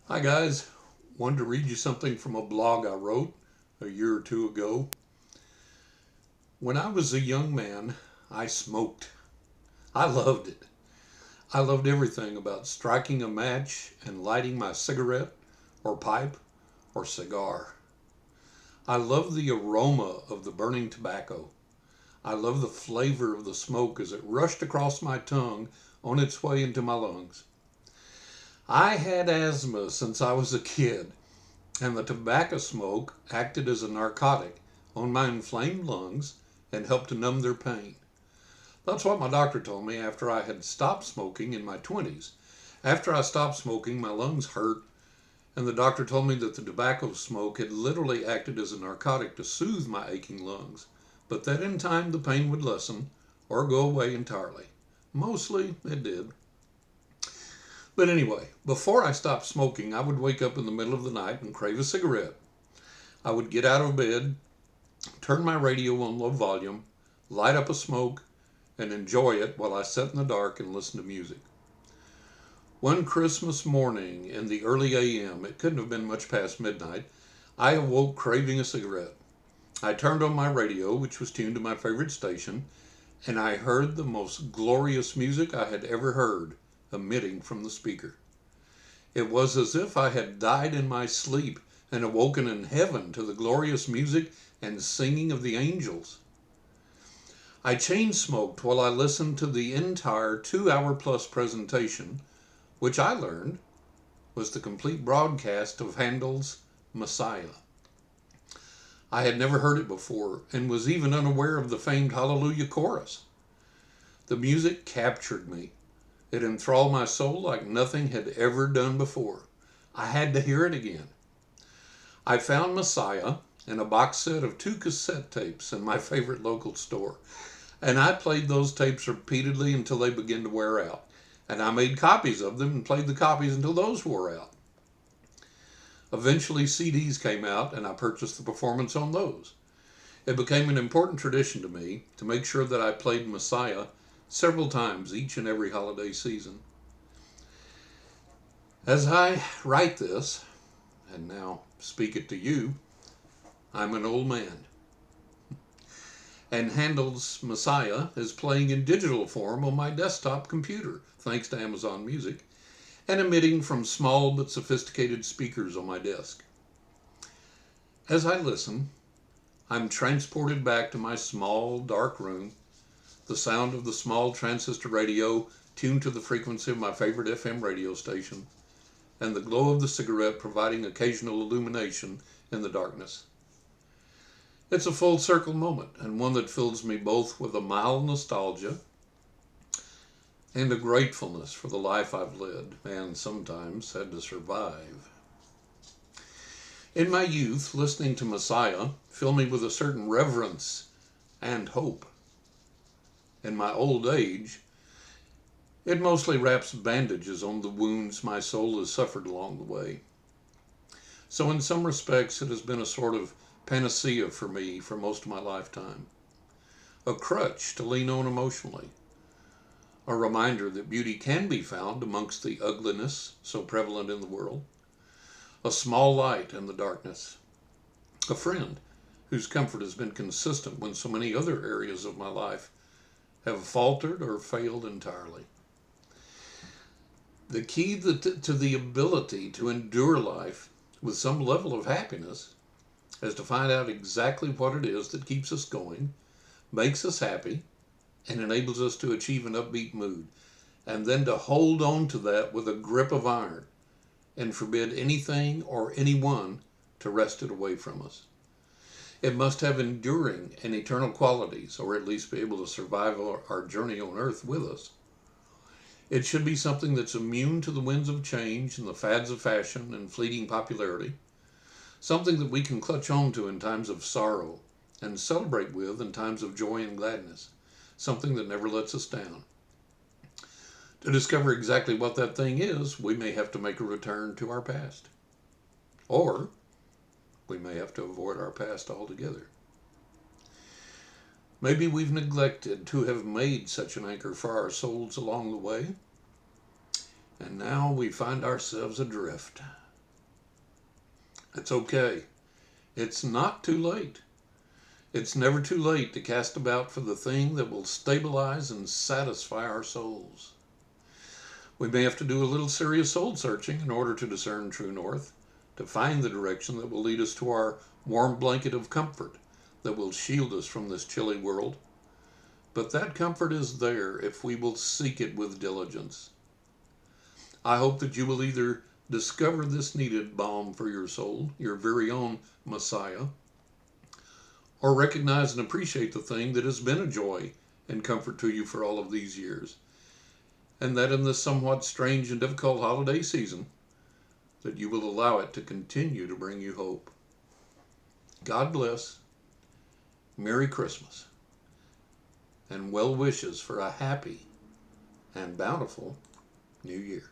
Hi guys, wanted to read you something from a blog I wrote a year or two ago. When I was a young man, I smoked. I loved it. I loved everything about striking a match and lighting my cigarette or pipe or cigar. I loved the aroma of the burning tobacco. I loved the flavor of the smoke as it rushed across my tongue on its way into my lungs. I had asthma since I was a kid, and the tobacco smoke acted as a narcotic on my inflamed lungs and helped to numb their pain. That's what my doctor told me after I had stopped smoking in my 20s. After I stopped smoking, my lungs hurt, and the doctor told me that the tobacco smoke had literally acted as a narcotic to soothe my aching lungs, but that in time the pain would lessen or go away entirely. Mostly it did. But anyway, before I stopped smoking, I would wake up in the middle of the night and crave a cigarette. I would get out of bed, turn my radio on low volume, light up a smoke, and enjoy it while I sat in the dark and listened to music. One Christmas morning in the early AM, it couldn't have been much past midnight, I awoke craving a cigarette. I turned on my radio, which was tuned to my favorite station, and I heard the most glorious music I had ever heard emitting from the speaker. It was as if I had died in my sleep and awoken in heaven to the glorious music and singing of the angels. I chain smoked while I listened to the entire 2 hour plus presentation, which I learned was the complete broadcast of Handel's Messiah. I had never heard it before and was even unaware of the famed Hallelujah chorus. The music captured me. It enthralled my soul like nothing had ever done before. I had to hear it again. I found Messiah in a box set of 2 cassette tapes in my favorite local store, and I played those tapes repeatedly until they began to wear out. And I made copies of them and played the copies until those wore out. Eventually, CDs came out, and I purchased the performance on those. It became an important tradition to me to make sure that I played Messiah several times each and every holiday season. As I write this, and now speak it to you, I'm an old man. And Handel's Messiah is playing in digital form on my desktop computer, thanks to Amazon Music, and emitting from small but sophisticated speakers on my desk. As I listen, I'm transported back to my small, dark room, the sound of the small transistor radio tuned to the frequency of my favorite FM radio station, and the glow of the cigarette providing occasional illumination in the darkness. It's a full circle moment, and one that fills me both with a mild nostalgia and a gratefulness for the life I've led and sometimes had to survive. In my youth, listening to Messiah filled me with a certain reverence and hope. In my old age, it mostly wraps bandages on the wounds my soul has suffered along the way. So in some respects, it has been a sort of panacea for me for most of my lifetime. A crutch to lean on emotionally. A reminder that beauty can be found amongst the ugliness so prevalent in the world. A small light in the darkness. A friend whose comfort has been consistent when so many other areas of my life have faltered or failed entirely. The key to the ability to endure life with some level of happiness is to find out exactly what it is that keeps us going, makes us happy, and enables us to achieve an upbeat mood, and then to hold on to that with a grip of iron and forbid anything or anyone to wrest it away from us. It must have enduring and eternal qualities, or at least be able to survive our journey on earth with us. It should be something that's immune to the winds of change and the fads of fashion and fleeting popularity. Something that we can clutch on to in times of sorrow and celebrate with in times of joy and gladness. Something that never lets us down. To discover exactly what that thing is, we may have to make a return to our past. Or we may have to avoid our past altogether. Maybe we've neglected to have made such an anchor for our souls along the way, and now we find ourselves adrift. It's okay. It's not too late. It's never too late to cast about for the thing that will stabilize and satisfy our souls. We may have to do a little serious soul searching in order to discern true north, to find the direction that will lead us to our warm blanket of comfort that will shield us from this chilly world. But that comfort is there if we will seek it with diligence. I hope that you will either discover this needed balm for your soul, your very own Messiah, or recognize and appreciate the thing that has been a joy and comfort to you for all of these years. And that in this somewhat strange and difficult holiday season, that you will allow it to continue to bring you hope. God bless, Merry Christmas, and well wishes for a happy and bountiful New Year.